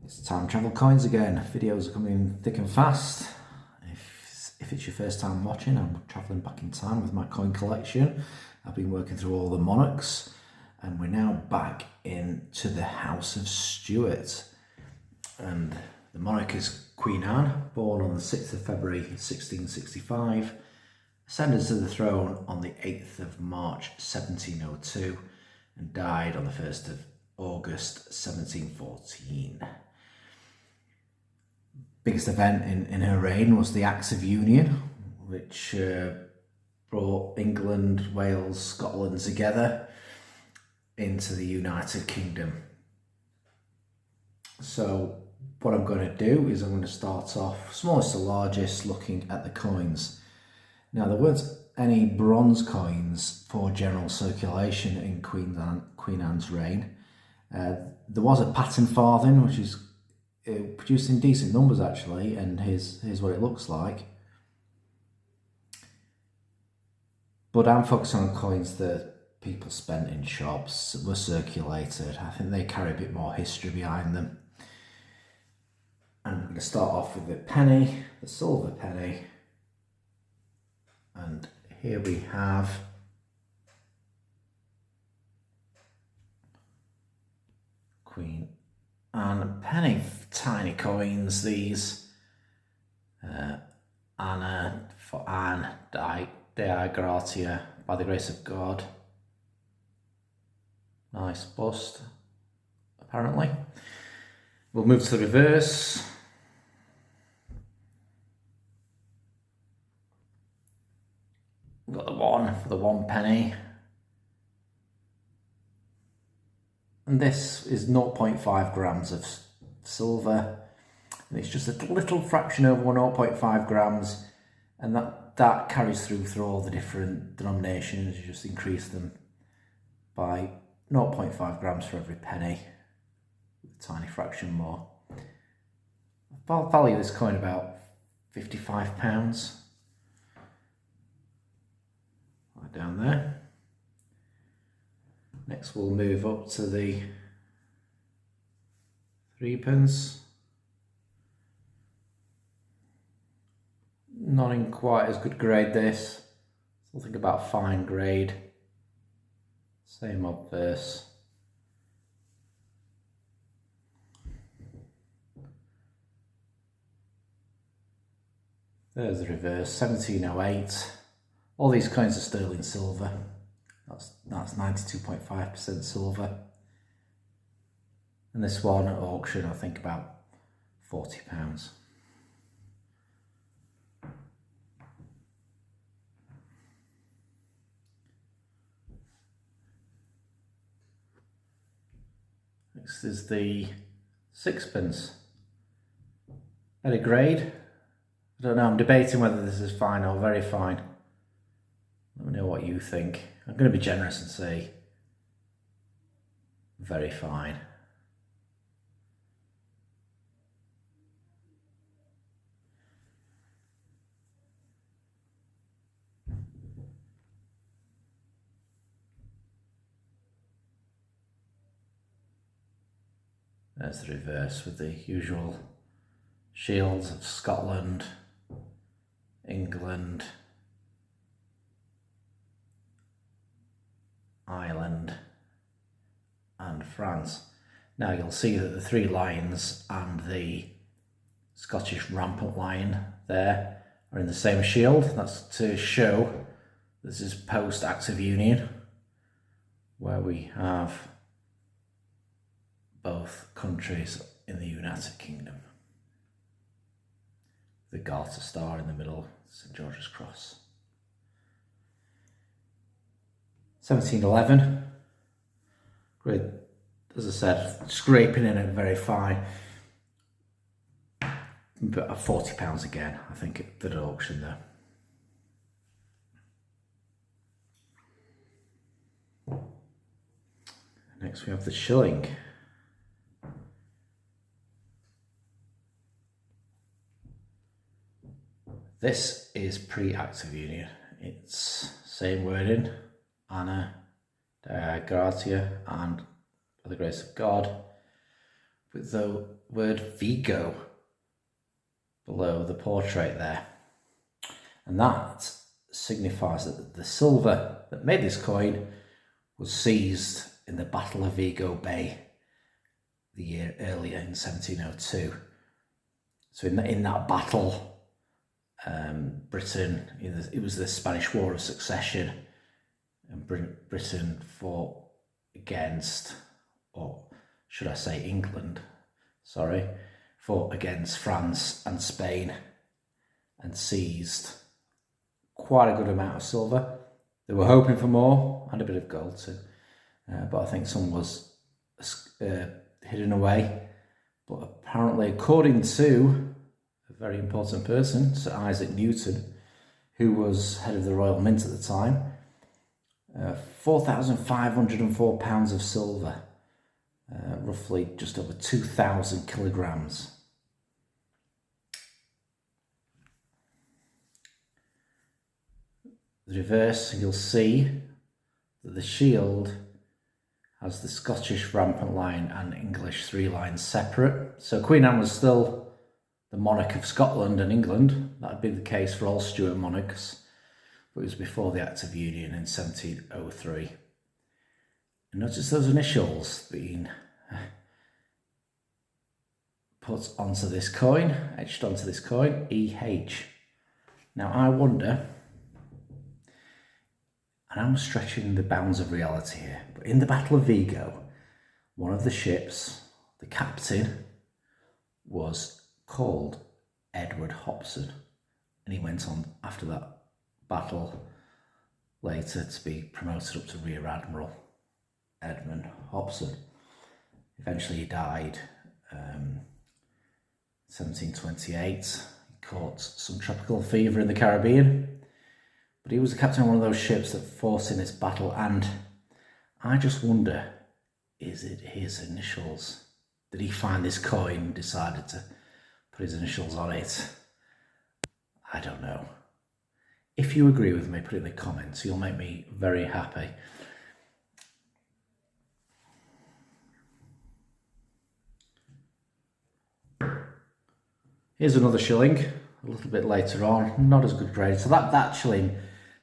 It's time travel coins again. Videos are coming thick and fast. If it's your first time watching, I'm travelling back in time with my coin collection. I've been working through all the monarchs, and we're now back into the House of Stuart. And the monarch is Queen Anne, born on the 6th of February 1665, ascended to the throne on the 8th of March 1702, and died on the 1st of August 1714. Biggest event in her reign was the Acts of Union, which brought England, Wales, Scotland together into the United Kingdom. So what I'm going to do is I'm going to start off smallest to largest, looking at the coins. Now, there weren't any bronze coins for general circulation in Queen Anne's reign. There was a pattern farthing, which is produced in decent numbers actually, and here's what it looks like. But I'm focusing on coins that people spent in shops, were circulated. I think they carry a bit more history behind them. And I'm going to start off with the penny, the silver penny. And here we have Queen Anne penny, tiny coins these. Anna for Anne, Dei Gratia, by the grace of God. Nice bust, apparently. We'll move to the reverse. We've got the one for the 1 penny. And this is 0.5 grams of silver. And it's just a little fraction over 0.5 grams. And that carries through all the different denominations. You just increase them by 0.5 grams for every penny. A tiny fraction more. I'll value this coin about £55. Right down there. Next we'll move up to the 3p. Not in quite as good grade this. Something about fine grade. Same obverse. There's the reverse, 1708. All these coins are sterling silver. That's 92.5% silver. And this one at auction, I think about £40. Next is the 6p. Better grade. I don't know, I'm debating whether this is fine or very fine. Let me know what you think. I'm going to be generous and say very fine. There's the reverse with the usual shields of Scotland, England, Ireland and France. Now you'll see that the 3 lions and the Scottish rampant lion there are in the same shield. That's to show this is post Acts of Union, where we have both countries in the United Kingdom. The Garter Star in the middle, St George's Cross. 1711. Great, as I said, scraping in it very fine. But £40 again, I think, at auction there. Next we have the shilling. This is pre-Acts of Union. It's same wording, Anna, Dei Gratia, and by the grace of God. with the word Vigo below the portrait there. And that signifies that the silver that made this coin was seized in the Battle of Vigo Bay the year earlier in 1702. So in that battle, Britain, it was the Spanish War of Succession, and Britain fought against, or should I say England, fought against France and Spain and seized quite a good amount of silver. They were hoping for more and a bit of gold too, but I think some was hidden away. But apparently, according to a very important person, Sir Isaac Newton, who was head of the Royal Mint at the time, 4,504 pounds of silver, roughly just over 2,000 kilograms. The reverse, you'll see that the shield has the Scottish rampant line and English 3 lines separate. So Queen Anne was still the monarch of Scotland and England. That would be the case for all Stuart monarchs, but it was before the Act of Union in 1703. And notice those initials being put onto this coin, etched onto this coin, EH. Now I wonder, and I'm stretching the bounds of reality here, but in the Battle of Vigo, one of the ships, the captain, was called Edward Hobson, and he went on after that battle later to be promoted up to Rear Admiral. Edmund Hobson. Eventually he died 1728. He caught some tropical fever in the Caribbean. But he was the captain of one of those ships that fought in this battle, and I just wonder, is it his initials? Did he find this coin and decided to put his initials on it? I don't know. If you agree with me, put it in the comments. You'll make me very happy. Here's another shilling, a little bit later on, not as good grade. So that shilling,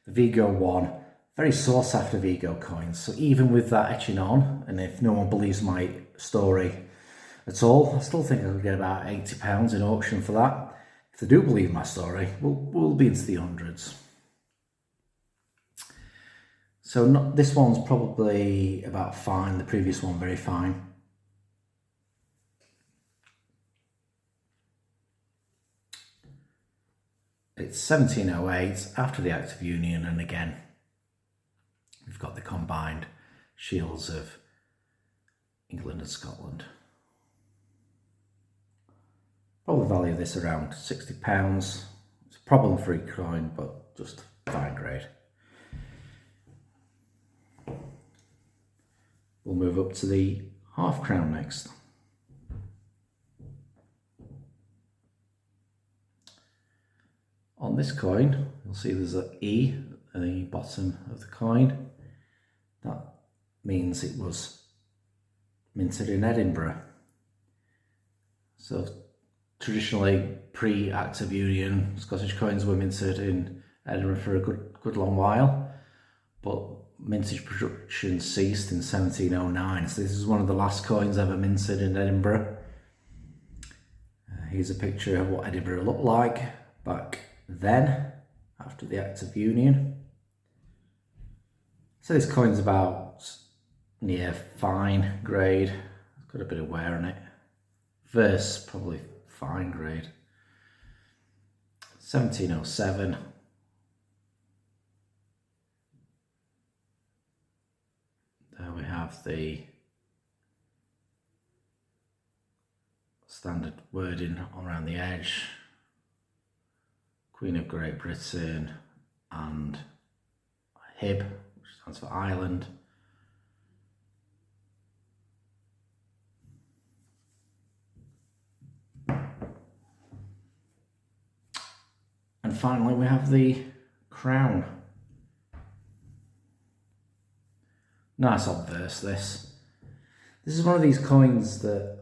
the Vigo one, very sought after Vigo coins. So even with that etching on, and if no one believes my story at all, I still think I could get about £80 in auction for that. If they do believe my story, we'll be into the hundreds. So this one's probably about fine, the previous one very fine. It's 1708, after the Act of Union, and again, we've got the combined shields of England and Scotland. Probably value this around £60. It's a problem-free coin, but just fine grade. We'll move up to the half crown next. On this coin, you'll see there's an E at the bottom of the coin. That means it was minted in Edinburgh. So traditionally, pre-Act of Union, Scottish coins were minted in Edinburgh for a good long while, but mintage production ceased in 1709. So this is one of the last coins ever minted in Edinburgh. Here's a picture of what Edinburgh looked like back then, after the Act of Union. So this coin's about near fine grade. It's got a bit of wear on it. Verse, probably fine grade. 1707. There we have the standard wording around the edge. Queen of Great Britain and HIB, which stands for Ireland. And finally we have the crown. Nice odd verse this. This is one of these coins that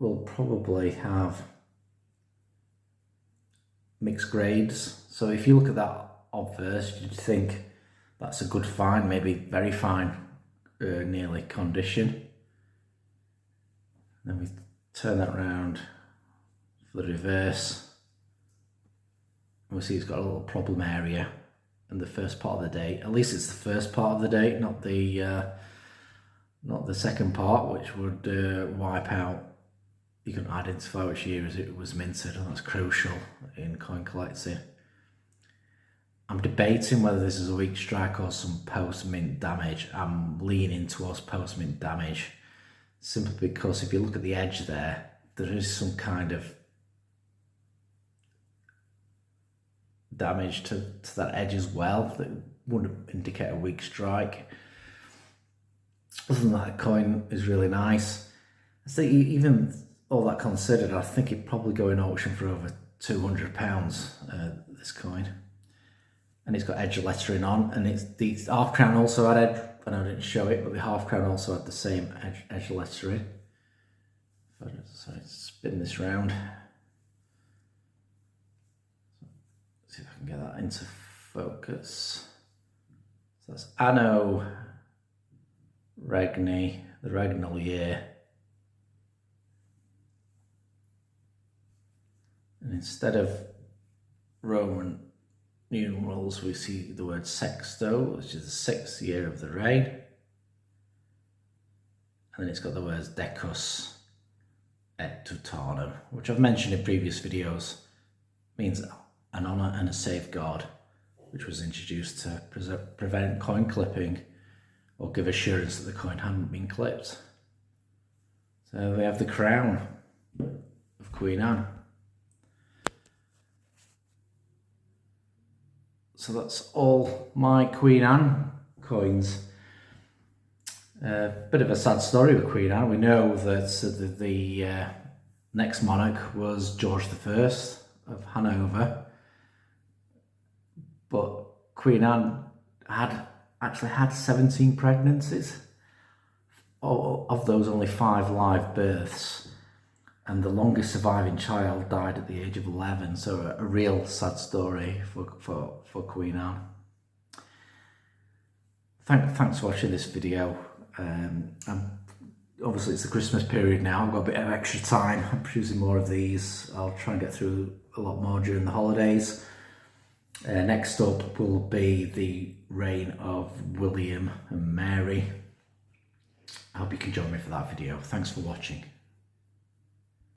will probably have mixed grades. So if you look at that obverse, you'd think that's a good fine, maybe very fine, nearly condition. Then we turn that round for the reverse. And we see it's got a little problem area in the first part of the date. At least it's the first part of the date, not the second part, which would wipe out. You can identify which year it was minted, and that's crucial in coin collecting. I'm debating whether this is a weak strike or some post-mint damage. I'm leaning towards post-mint damage, simply because if you look at the edge there, there is some kind of damage to that edge as well that would indicate a weak strike. Other than that, the coin is really nice. So even all that considered, I think it'd probably go in auction for over £200, this coin. And it's got edge lettering on, and the half crown also had edge, and I didn't show it, but the half crown also had the same edge lettering. So spin this round. See if I can get that into focus. So that's Anno Regni, the regnal year. And instead of Roman numerals, we see the word sexto, which is the 6th year of the reign. And then it's got the words decus et tutanum, which I've mentioned in previous videos, means an honour and a safeguard, which was introduced to prevent coin clipping or give assurance that the coin hadn't been clipped. So we have the crown of Queen Anne. So that's all my Queen Anne coins. Bit of a sad story with Queen Anne. We know that the next monarch was George I of Hanover, but Queen Anne actually had 17 pregnancies. Of those, only 5 live births, and the longest surviving child died at the age of 11. So a real sad story for Queen Anne. Thanks for watching this video. Obviously it's the Christmas period now. I've got a bit of extra time. I'm producing more of these. I'll try and get through a lot more during the holidays. Next up will be the reign of William and Mary. I hope you can join me for that video. Thanks for watching.